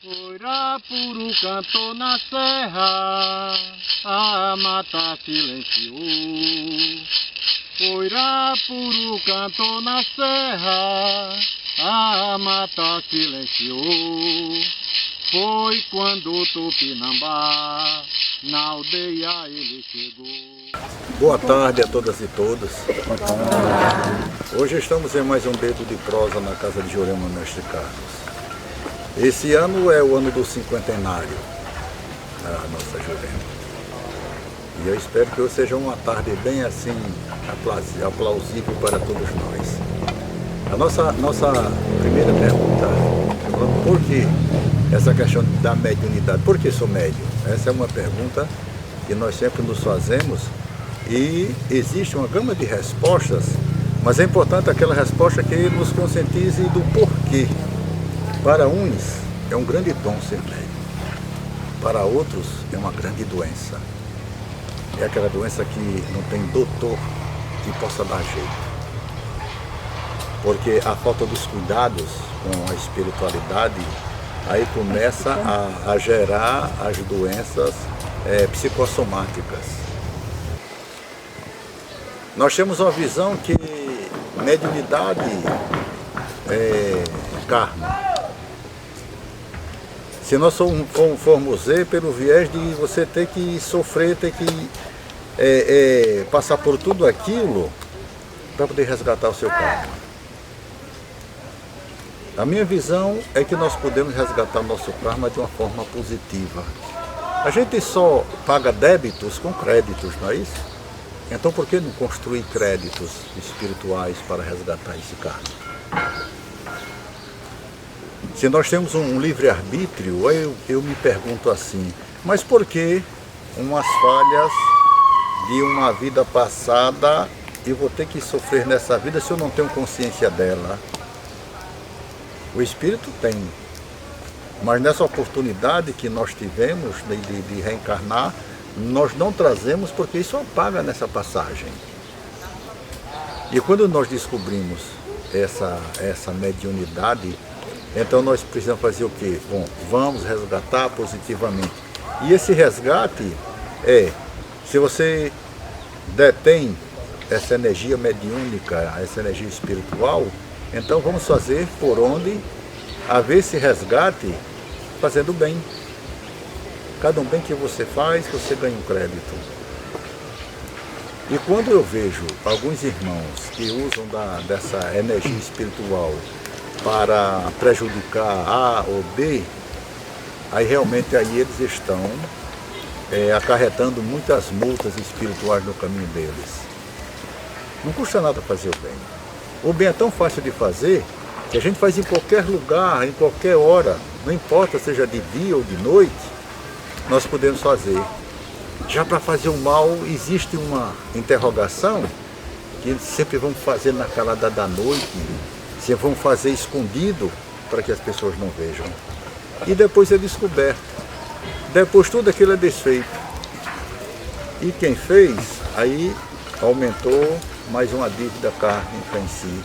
Oirapuru cantou na serra, a mata silenciou. Oirapuru cantou na serra, a mata silenciou. Foi quando o Tupinambá na aldeia ele chegou. Boa tarde a todas e todos. Hoje estamos em mais um Dedo de Prosa na casa de Jurema Mestre Carlos. Esse ano é o ano do cinquentenário da nossa Jurema. E eu espero que hoje seja uma tarde bem assim aplausível para todos nós. A nossa primeira pergunta é por que essa questão da mediunidade? Por que sou médium? Essa é uma pergunta que nós sempre nos fazemos e existe uma gama de respostas, mas é importante aquela resposta que nos conscientize do porquê. Para uns é um grande dom ser médium, para outros é uma grande doença. É aquela doença que não tem doutor que possa dar jeito. Porque a falta dos cuidados com a espiritualidade, aí começa a gerar as doenças psicossomáticas. Nós temos uma visão que mediunidade é karma. Se nós formos ver pelo viés de você ter que sofrer, ter que passar por tudo aquilo para poder resgatar o seu karma. A minha visão é que nós podemos resgatar o nosso karma de uma forma positiva. A gente só paga débitos com créditos, não é isso? Então por que não construir créditos espirituais para resgatar esse karma? Se nós temos um livre-arbítrio, eu me pergunto assim, mas por que umas falhas de uma vida passada eu vou ter que sofrer nessa vida se eu não tenho consciência dela? O espírito tem, mas nessa oportunidade que nós tivemos de reencarnar, nós não trazemos porque isso apaga nessa passagem. E quando nós descobrimos essa mediunidade, então nós precisamos fazer o quê? Bom, vamos resgatar positivamente. E esse resgate se você detém essa energia mediúnica, essa energia espiritual, então vamos fazer por onde haver esse resgate fazendo bem. Cada um bem que você faz, você ganha um crédito. E quando eu vejo alguns irmãos que usam dessa energia espiritual para prejudicar A ou B, aí realmente aí eles estão acarretando muitas multas espirituais no caminho deles. Não custa nada fazer o bem. O bem é tão fácil de fazer que a gente faz em qualquer lugar, em qualquer hora, não importa seja de dia ou de noite, nós podemos fazer. Já para fazer o mal existe uma interrogação que eles sempre vão fazer na calada da noite, sempre vão fazer escondido para que as pessoas não vejam. E depois é descoberto. Depois tudo aquilo é desfeito. E quem fez, aí aumentou mais uma dívida kármica em si.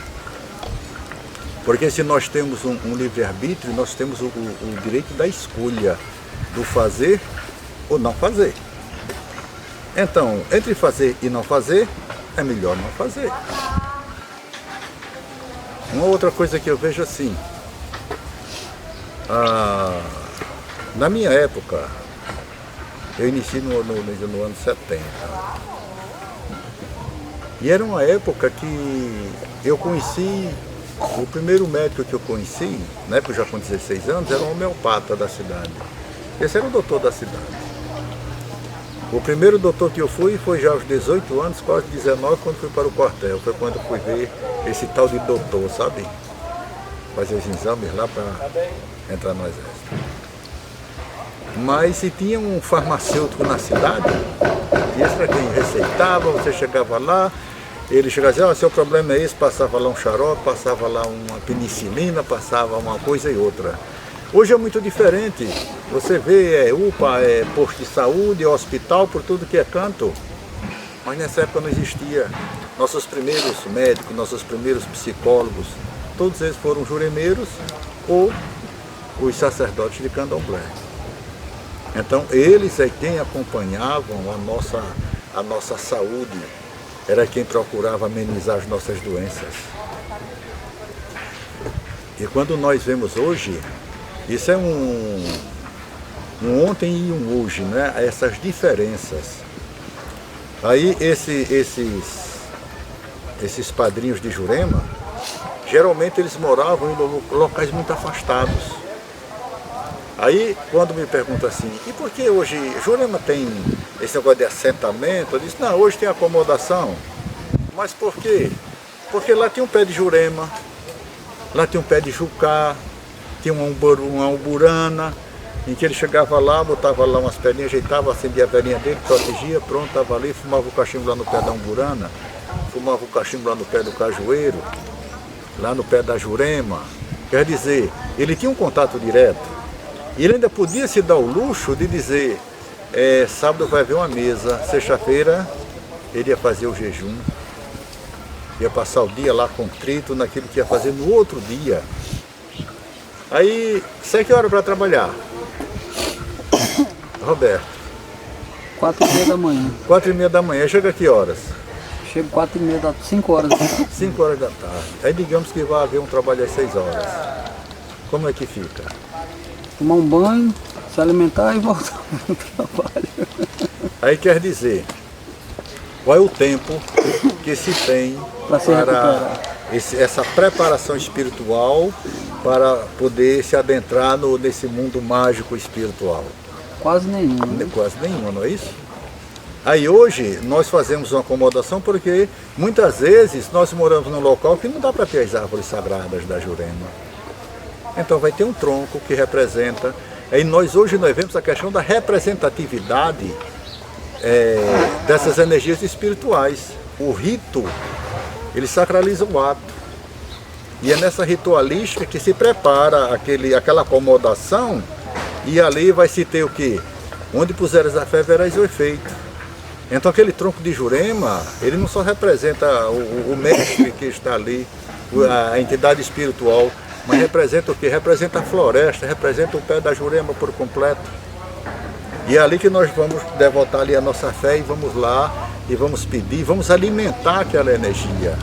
Porque se nós temos um livre-arbítrio, nós temos o direito da escolha do fazer ou não fazer. Então, entre fazer e não fazer, é melhor não fazer. Uma outra coisa que eu vejo assim, na minha época, eu iniciei no ano 70. E era uma época que eu conheci, o primeiro médico que eu conheci, na época já com 16 anos, era um homeopata da cidade. Esse era o doutor da cidade. O primeiro doutor que eu fui foi já aos 18 anos, quase 19, quando fui para o quartel. Foi quando eu fui ver esse tal de doutor, sabe? Fazer os exames lá para entrar no exército. Mas se tinha um farmacêutico na cidade, e esse era quem receitava, você chegava lá, ele chegava e dizia, seu problema é esse, passava lá um xarope, passava lá uma penicilina, passava uma coisa e outra. Hoje é muito diferente, você vê UPA, posto de saúde, hospital, por tudo que é canto, mas nessa época não existia. Nossos primeiros médicos, nossos primeiros psicólogos, todos eles foram juremeiros ou os sacerdotes de candomblé. Então eles é quem acompanhavam a nossa saúde, era quem procurava amenizar as nossas doenças. E quando nós vemos hoje, isso é um ontem e um hoje, né? Essas diferenças. Aí esses padrinhos de Jurema, geralmente eles moravam em locais muito afastados. Aí quando me perguntam assim, e por que hoje Jurema tem esse negócio de assentamento? Eu disse, não, hoje tem acomodação. Mas por quê? Porque lá tinha um pé de Jurema, lá tinha um pé de Jucá, tinha uma umburana, em que ele chegava lá, botava lá umas pedrinhas, ajeitava, acendia a velhinha dele, protegia, pronto, estava ali, fumava o cachimbo lá no pé da umburana, fumava o cachimbo lá no pé do cajueiro, lá no pé da Jurema. Quer dizer, ele tinha um contato direto. E ele ainda podia se dar o luxo de dizer, sábado vai haver uma mesa, sexta-feira ele ia fazer o jejum, ia passar o dia lá contrito naquilo que ia fazer no outro dia. Aí, sai que hora para trabalhar? Roberto. 4h30 da manhã. 4h30 da manhã, chega a que horas? Chego 4h30, 5 horas. 5 horas da tarde. Aí digamos que vai haver um trabalho às 6 horas. Como é que fica? Tomar um banho, se alimentar e voltar para o trabalho. Aí quer dizer, qual é o tempo que se tem para essa preparação espiritual para poder se adentrar nesse mundo mágico espiritual? Quase nenhuma. Né? Quase nenhuma, não é isso? Aí hoje nós fazemos uma acomodação porque muitas vezes nós moramos num local que não dá para ter as árvores sagradas da Jurema. Então vai ter um tronco que representa. E nós hoje vemos a questão da representatividade dessas energias espirituais. O rito, ele sacraliza o ato. E é nessa ritualística que se prepara aquela acomodação, e ali vai se ter o quê? Onde puseres a fé, verás o efeito. Então aquele tronco de Jurema, ele não só representa o mestre que está ali, a entidade espiritual, mas representa o quê? Representa a floresta, representa o pé da Jurema por completo. E é ali que nós vamos devotar ali a nossa fé e vamos lá e vamos pedir, vamos alimentar aquela energia.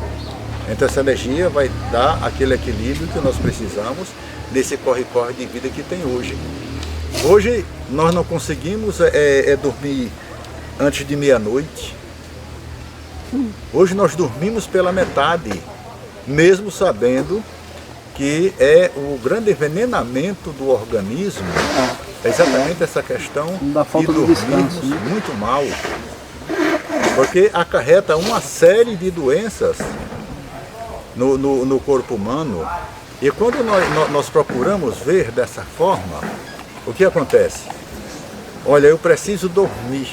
Então essa energia vai dar aquele equilíbrio que nós precisamos nesse corre-corre de vida que tem hoje. Hoje nós não conseguimos dormir antes de meia-noite. Hoje nós dormimos pela metade, mesmo sabendo que é o grande envenenamento do organismo, é exatamente essa questão da falta de descanso, né? Muito mal, porque acarreta uma série de doenças no corpo humano. E quando nós procuramos ver dessa forma, o que acontece? Olha, eu preciso dormir,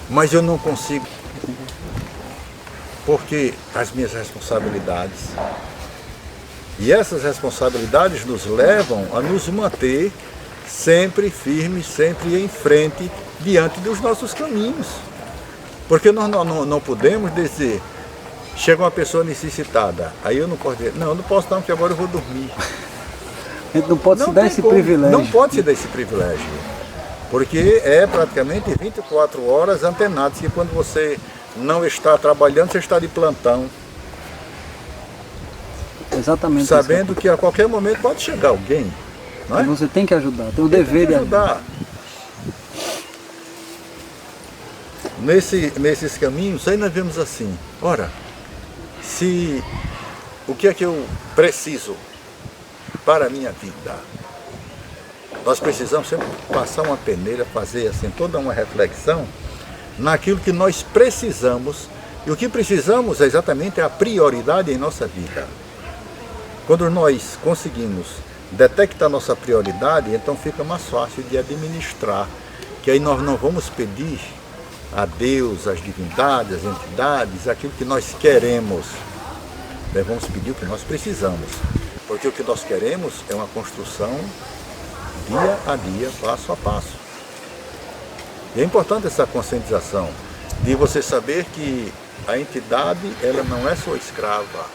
mas eu não consigo, porque as minhas responsabilidades. E essas responsabilidades nos levam a nos manter sempre firmes, sempre em frente, diante dos nossos caminhos. Porque nós não podemos dizer, chega uma pessoa necessitada, aí eu não posso dizer, não, eu não posso não, porque agora eu vou dormir. A gente não pode se dar esse privilégio. Não pode se dar esse privilégio. Porque é praticamente 24 horas antenados, que quando você não está trabalhando, você está de plantão. Exatamente. Sabendo que a qualquer momento pode chegar alguém, não é? E você tem que ajudar, tem o dever de ajudar. Nesses caminhos, aí nós vemos assim, ora, o que é que eu preciso para a minha vida? Nós precisamos sempre passar uma peneira, fazer assim toda uma reflexão naquilo que nós precisamos, e o que precisamos é exatamente a prioridade em nossa vida. Quando nós conseguimos detectar nossa prioridade, então fica mais fácil de administrar, que aí nós não vamos pedir a Deus, às divindades, às entidades, aquilo que nós queremos. Nós vamos pedir o que nós precisamos, porque o que nós queremos é uma construção dia a dia, passo a passo. E é importante essa conscientização, de você saber que a entidade, ela não é sua escrava.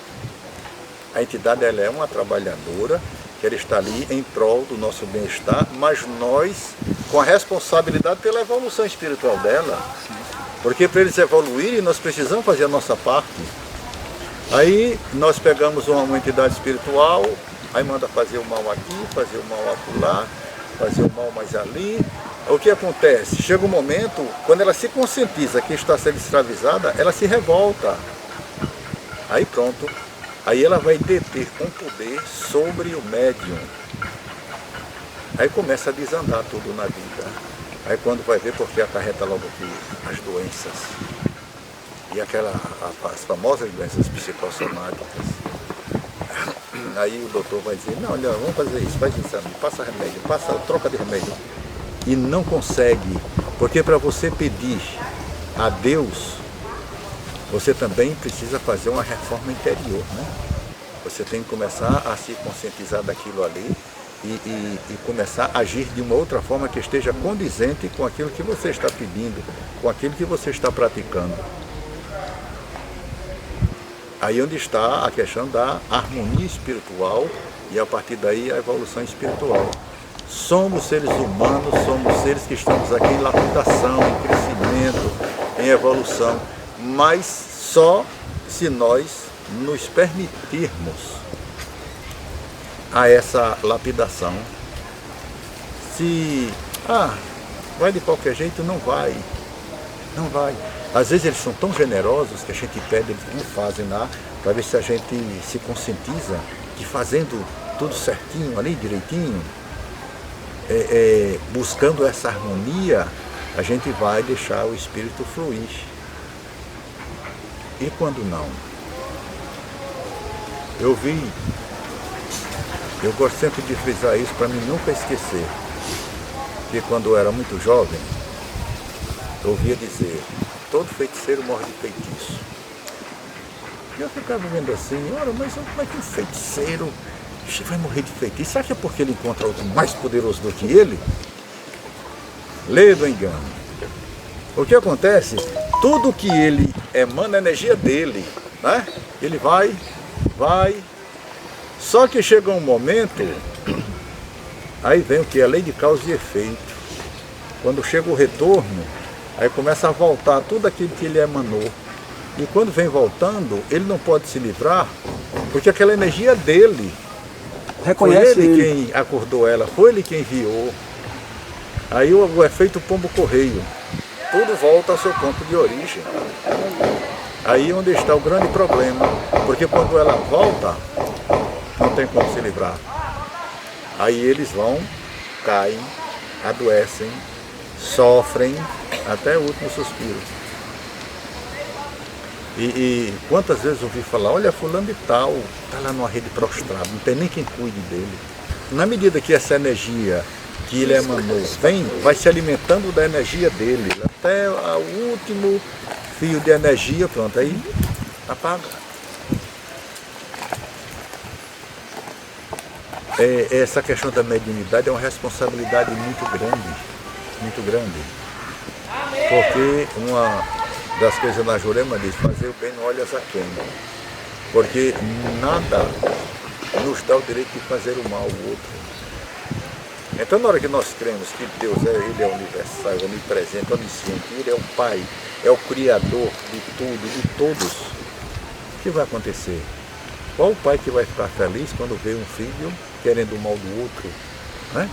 A entidade, ela é uma trabalhadora, que que ela está ali em prol do nosso bem-estar, mas nós com a responsabilidade pela evolução espiritual dela. Porque para eles evoluírem, nós precisamos fazer a nossa parte. Aí nós pegamos uma entidade espiritual, aí manda fazer o mal aqui, fazer o mal acolá, fazer o mal mais ali. O que acontece? Chega um momento, quando ela se conscientiza que está sendo escravizada, ela se revolta. Aí pronto. Aí ela vai deter um poder sobre o médium. Aí começa a desandar tudo na vida. Aí quando vai ver, porque acarreta logo aqui as doenças. E as famosas doenças psicossomáticas. Aí o doutor vai dizer, não, olha, vamos fazer isso, faz exame, passa remédio, troca de remédio. E não consegue, porque para você pedir a Deus, você também precisa fazer uma reforma interior, né? Você tem que começar a se conscientizar daquilo ali e começar a agir de uma outra forma que esteja condizente com aquilo que você está pedindo, com aquilo que você está praticando. Aí onde está a questão da harmonia espiritual e a partir daí a evolução espiritual. Somos seres humanos, somos seres que estamos aqui em lapidação, em crescimento, em evolução, mas só se nós nos permitirmos a essa lapidação. Se, vai de qualquer jeito, não vai. Não vai. Às vezes eles são tão generosos que a gente pede, eles não fazem lá, para ver se a gente se conscientiza que fazendo tudo certinho ali, direitinho, buscando essa harmonia, a gente vai deixar o espírito fluir. E quando não? Eu gosto sempre de frisar isso para mim nunca esquecer, que quando eu era muito jovem, eu ouvia dizer, todo feiticeiro morre de feitiço. E eu ficava vendo assim, ora, mas como é que um feiticeiro vai morrer de feitiço? Será que é porque ele encontra outro mais poderoso do que ele? Lê do engano. O que acontece? Tudo que ele emana é energia dele, né? Ele vai. Só que chega um momento, aí vem o que? A lei de causa e efeito. Quando chega o retorno, aí começa a voltar tudo aquilo que ele emanou. E quando vem voltando, ele não pode se livrar, porque aquela energia dele. Reconhece foi ele quem acordou ela, foi ele quem enviou. Aí o efeito pombo correio. Tudo volta ao seu ponto de origem. Aí onde está o grande problema, porque quando ela volta, não tem como se livrar. Aí eles vão, caem, adoecem, sofrem até o último suspiro. E quantas vezes eu ouvi falar, olha, fulano de tal, está lá numa rede prostrada, não tem nem quem cuide dele. Na medida que essa energia que ele emanou vai se alimentando da energia dele, até o último fio de energia, pronto, aí apaga. Essa questão da mediunidade é uma responsabilidade muito grande, porque uma das coisas na Jurema diz, fazer o bem não olhas a quem, porque nada nos dá o direito de fazer o mal ao outro. Então na hora que nós cremos que Deus Ele é universal, onipresente, onisciente, Ele é o Pai, é o Criador de tudo, de todos, o que vai acontecer? Qual o pai que vai ficar feliz quando vê um filho querendo o mal do outro? Né?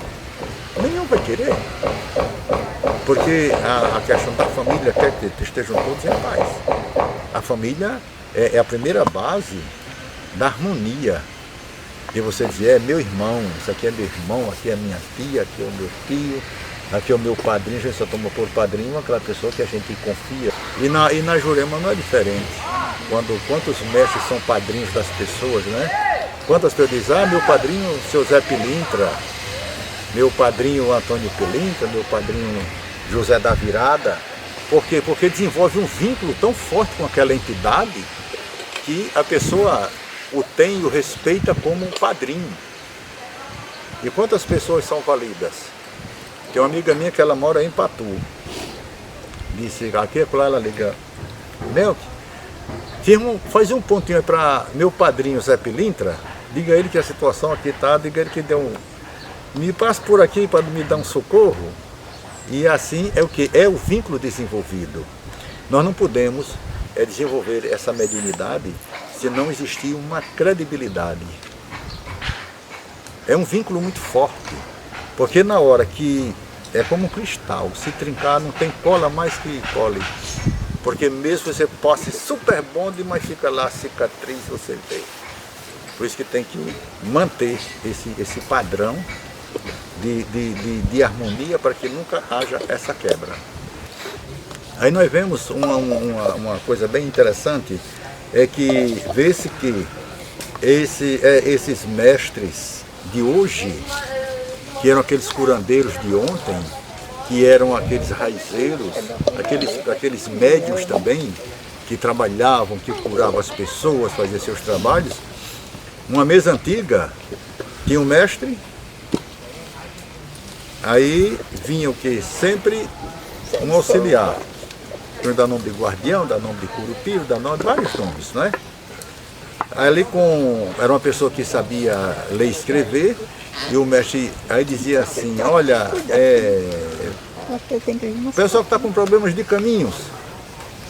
Nenhum vai querer. Porque a questão da família quer que estejam todos em paz. A família é a primeira base da harmonia. E você dizer, é meu irmão, isso aqui é meu irmão, aqui é minha tia, aqui é o meu tio, aqui é o meu padrinho, a gente só toma por padrinho aquela pessoa que a gente confia. E na Jurema não é diferente. Quantos mestres são padrinhos das pessoas, né? Quantas pessoas dizem, meu padrinho, seu Zé Pilintra, meu padrinho Antônio Pilintra, meu padrinho José da Virada. Por quê? Porque desenvolve um vínculo tão forte com aquela entidade que a pessoa o tem e o respeita como um padrinho. E quantas pessoas são validas? Tem uma amiga minha que ela mora em Patu. Disse, aqui lá ela liga, faz um pontinho para meu padrinho Zé Pilintra, diga a ele que a situação aqui está, diga a ele que me passe por aqui para me dar um socorro. E assim é o que? É o vínculo desenvolvido. Nós não podemos desenvolver essa mediunidade se não existir uma credibilidade. É um vínculo muito forte, porque na hora que é como um cristal, se trincar não tem cola mais que cole. Porque mesmo você possa ser super bonde, mas fica lá a cicatriz, você vê. Por isso que tem que manter esse padrão de harmonia para que nunca haja essa quebra. Aí nós vemos uma coisa bem interessante, é que vê-se que esses mestres de hoje, que eram aqueles curandeiros de ontem, que eram aqueles raizeiros, aqueles médiuns também, que trabalhavam, que curavam as pessoas, faziam seus trabalhos. Uma mesa antiga tinha um mestre, aí vinha o que? Sempre um auxiliar. Dá nome de guardião, dá nome de curupiro, dá nome de vários nomes, não é? Ali era uma pessoa que sabia ler e escrever, e o mestre aí dizia assim, olha, o pessoal que está com problemas de caminhos,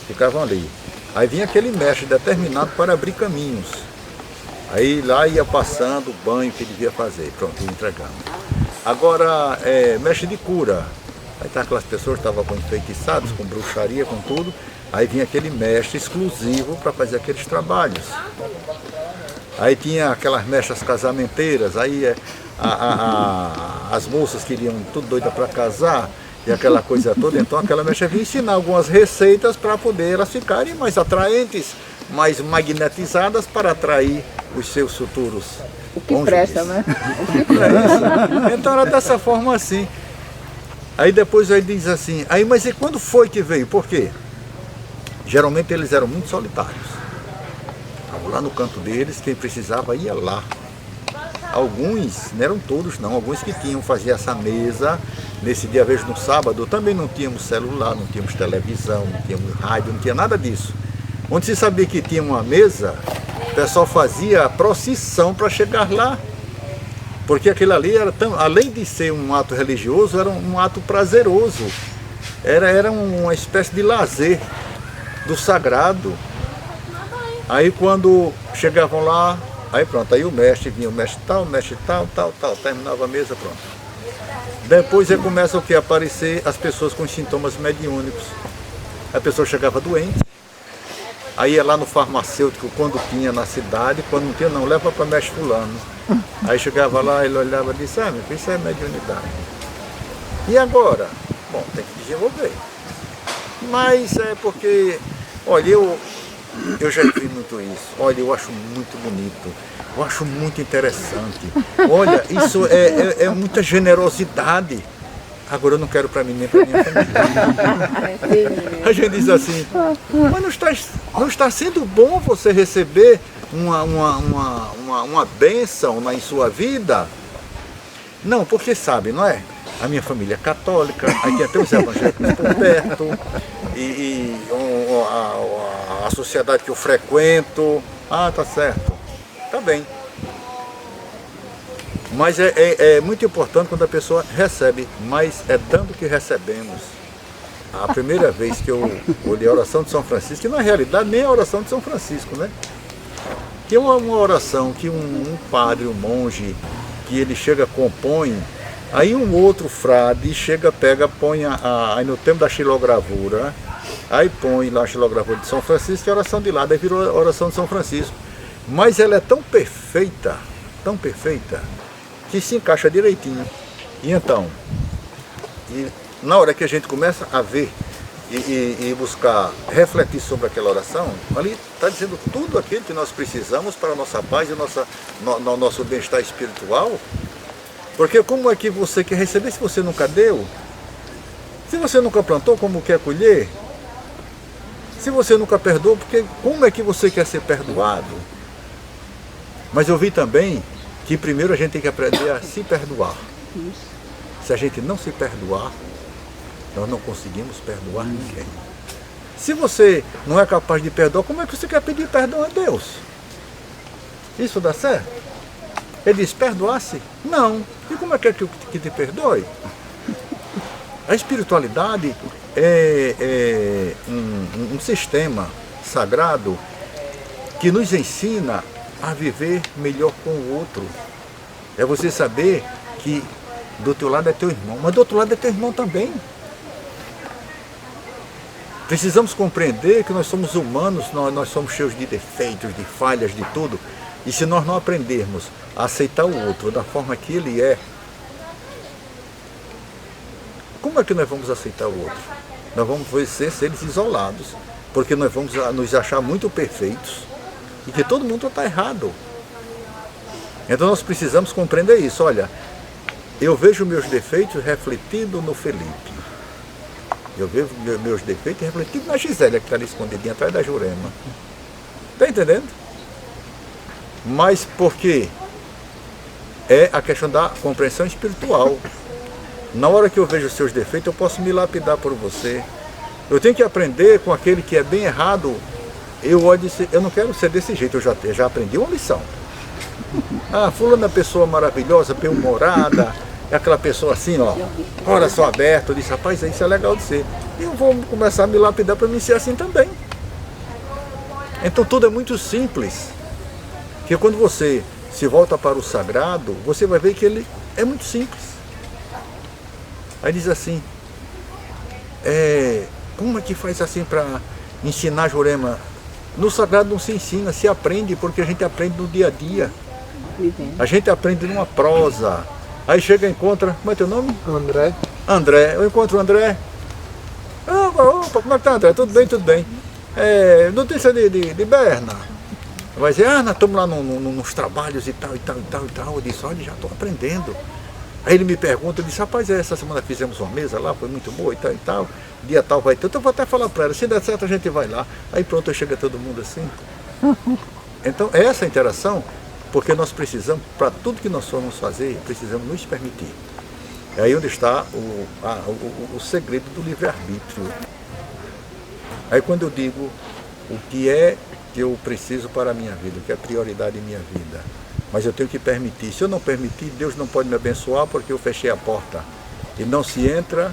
ficavam ali. Aí vinha aquele mestre determinado para abrir caminhos. Aí lá ia passando o banho que devia fazer, pronto, entregando. Agora, mestre de cura. Aí tá aquelas pessoas que estavam enfeitiçadas, com bruxaria, com tudo. Aí vinha aquele mestre exclusivo para fazer aqueles trabalhos. Aí tinha aquelas mestras casamenteiras, aí as moças queriam tudo doida para casar, e aquela coisa toda. Então aquela mestra vinha ensinar algumas receitas para poder elas ficarem mais atraentes, mais magnetizadas para atrair os seus futuros. O que presta, né? O que presta. Então era dessa forma assim. Aí depois aí diz assim, aí mas e quando foi que veio? Por quê? Geralmente eles eram muito solitários. Estavam lá no canto deles, quem precisava ia lá. Alguns, não eram todos não, alguns que faziam essa mesa, nesse dia, vejo no sábado, também não tínhamos celular, não tínhamos televisão, não tínhamos rádio, não tinha nada disso. Onde se sabia que tinha uma mesa, o pessoal fazia a procissão para chegar lá. Porque aquilo ali era além de ser um ato religioso, era um ato prazeroso. Era uma espécie de lazer do sagrado. Aí quando chegavam lá, aí pronto, aí o mestre vinha, o mestre tal, terminava a mesa, pronto. Depois aí começa o que? Aparecer as pessoas com sintomas mediúnicos. A pessoa chegava doente, aí ia lá no farmacêutico quando tinha na cidade, quando não tinha não, leva para mestre fulano. Aí chegava lá, ele olhava e disse, meu filho, isso é mediunidade. E agora? Bom, tem que desenvolver. Mas é porque, olha, eu já vi muito isso. Olha, eu acho muito bonito, eu acho muito interessante. Olha, isso é muita generosidade. Agora eu não quero para mim nem para minha família. A gente diz assim, mas não está sendo bom você receber uma bênção em sua vida? Não, porque sabe, não é? A minha família é católica, aí tem até os evangélicos por perto, e a sociedade que eu frequento, tá certo, tá bem. Mas é muito importante quando a pessoa recebe, mas é dando que recebemos. A primeira vez que eu olhei a oração de São Francisco, que na realidade nem a oração de São Francisco, né? Que é uma oração que um padre, um monge, que ele chega, compõe, aí um outro frade chega, pega, põe aí no tempo da xilogravura, aí põe lá a xilogravura de São Francisco e a oração de lá, daí virou a oração de São Francisco. Mas ela é tão perfeita, que se encaixa direitinho. E então, na hora que a gente começa a ver e buscar refletir sobre aquela oração, ali está dizendo tudo aquilo que nós precisamos para a nossa paz e nosso bem-estar espiritual. Porque como é que você quer receber se você nunca deu? Se você nunca plantou, como quer colher? Se você nunca perdoou, porque como é que você quer ser perdoado? Mas eu vi também que primeiro a gente tem que aprender a se perdoar. Se a gente não se perdoar, nós não conseguimos perdoar ninguém. Se você não é capaz de perdoar, como é que você quer pedir perdão a Deus? Isso dá certo? Ele diz, perdoasse? Não. E como é que te perdoe? A espiritualidade é um sistema sagrado que nos ensina a viver melhor com o outro. É você saber que do teu lado é teu irmão, mas do outro lado é teu irmão também. Precisamos compreender que nós somos humanos, nós somos cheios de defeitos, de falhas, de tudo. E se nós não aprendermos a aceitar o outro da forma que ele é, como é que nós vamos aceitar o outro? Nós vamos ser seres isolados, porque nós vamos nos achar muito perfeitos e que todo mundo está errado. Então nós precisamos compreender isso. Olha, eu vejo meus defeitos refletidos no Felipe. Eu vejo meus defeitos refletidos na Gisele, que está ali escondidinha atrás da Jurema. Está entendendo? Mas porque é a questão da compreensão espiritual. Na hora que eu vejo os seus defeitos, eu posso me lapidar por você. Eu tenho que aprender com aquele que é bem errado. Eu não quero ser desse jeito, eu já aprendi uma lição. Ah, fulano é uma pessoa maravilhosa, bem-humorada, é aquela pessoa assim, ó, coração aberto. Eu disse, rapaz, isso é legal de ser. E eu vou começar a me lapidar para mim ser assim também. Então tudo é muito simples. Porque quando você se volta para o sagrado, você vai ver que ele é muito simples. Aí diz assim, como é que faz assim para ensinar Jurema? No sagrado não se ensina, se aprende, porque a gente aprende no dia a dia. A gente aprende numa prosa. Aí chega e encontra, como é teu nome? André. André, eu encontro o André. Opa, como é que tá, André? Tudo bem, tudo bem. Notícia de Berna. Vai dizer, nós estamos lá nos trabalhos e tal, e tal, e tal, e tal. Eu disse, olha, já estou aprendendo. Aí ele me pergunta, eu disse, rapaz, essa semana fizemos uma mesa lá, foi muito boa e tal e tal, dia tal vai ter, então eu vou até falar para ela, se der certo a gente vai lá. Aí pronto, chega todo mundo assim. Então essa interação, porque nós precisamos, para tudo que nós formos fazer, precisamos nos permitir. É aí onde está o segredo do livre-arbítrio. Aí quando eu digo o que é que eu preciso para a minha vida, o que é prioridade em minha vida, mas eu tenho que permitir. Se eu não permitir, Deus não pode me abençoar porque eu fechei a porta. E não se entra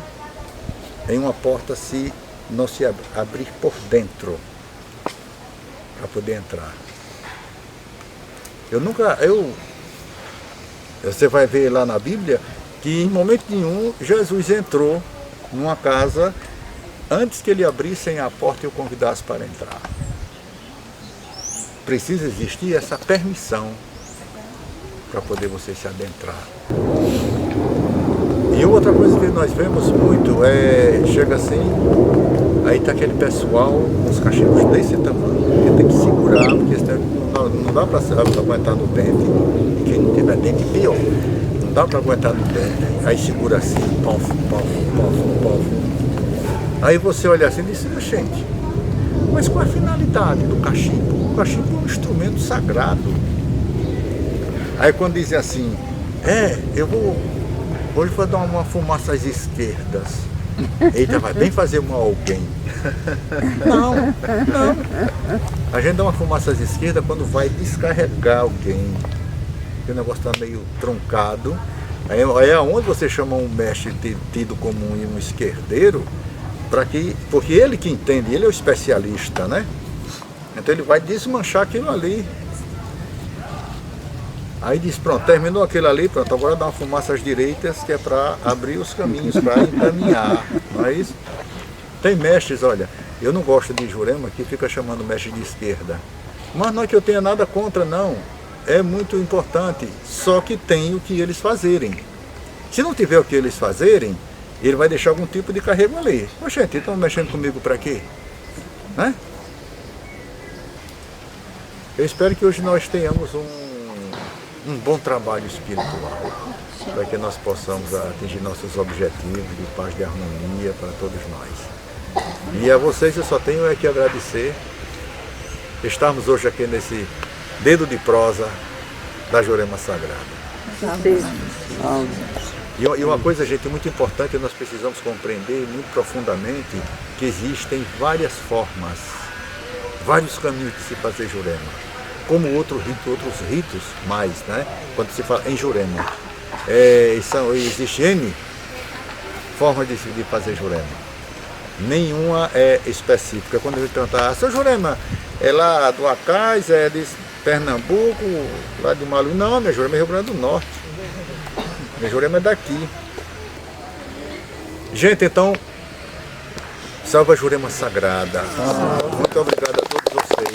em uma porta se não se abrir por dentro para poder entrar. Você vai ver lá na Bíblia que em momento nenhum Jesus entrou numa casa antes que ele abrissem a porta e o convidasse para entrar. Precisa existir essa permissão para poder você se adentrar. E outra coisa que nós vemos muito chega assim, aí está aquele pessoal com os cachimbos desse tamanho, que tem que segurar, porque não dá para aguentar no dente, e quem não tiver dente, pior. Não dá para aguentar no dente, aí segura assim, pof, pof, pof, pof. Aí você olha assim e diz, gente, mas qual é a finalidade do cachimbo? O cachimbo é um instrumento sagrado. Aí quando dizem assim, hoje vou dar uma fumaça às esquerdas. Eita, vai bem fazer mal a alguém. Não. A gente dá uma fumaça às esquerdas quando vai descarregar alguém. Porque o negócio está meio truncado. Aí é onde você chama um mestre tido como um esquerdeiro, porque ele que entende, ele é o especialista, né? Então ele vai desmanchar aquilo ali. Aí diz, pronto, terminou aquele ali, pronto, agora dá uma fumaça às direitas, que é para abrir os caminhos, para encaminhar, não é isso? Tem mestres, olha, eu não gosto de Jurema que fica chamando mestre de esquerda, mas não é que eu tenha nada contra, não, é muito importante, só que tem o que eles fazerem. Se não tiver o que eles fazerem, ele vai deixar algum tipo de carrego ali. Mas gente, estão mexendo comigo para quê? Né? Eu espero que hoje nós tenhamos um bom trabalho espiritual, para que nós possamos atingir nossos objetivos de paz, de harmonia para todos nós. E a vocês eu só tenho que agradecer estarmos hoje aqui nesse dedo de prosa da Jurema Sagrada. E uma coisa, gente, muito importante, nós precisamos compreender muito profundamente que existem várias formas, vários caminhos de se fazer Jurema. como outros ritos mais, né? Quando se fala em Jurema. Existe N formas de fazer Jurema. Nenhuma é específica. Quando a gente pergunta, seu Jurema é lá do Acais, é de Pernambuco, lá de Malu. Não, minha Jurema é Rio Grande do Norte. Minha Jurema é daqui. Gente, então, salve a Jurema Sagrada. Muito obrigado a todos vocês.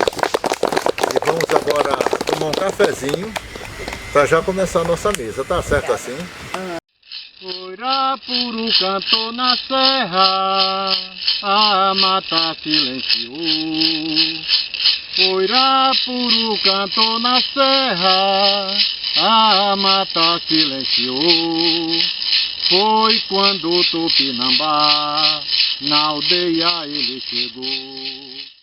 E vamos agora tomar um cafezinho para já começar a nossa mesa, tá certo assim? Poirapuru cantou na serra, a mata silenciou. Poirapuru cantou na serra, a mata silenciou. Foi quando o Tupinambá na aldeia ele chegou.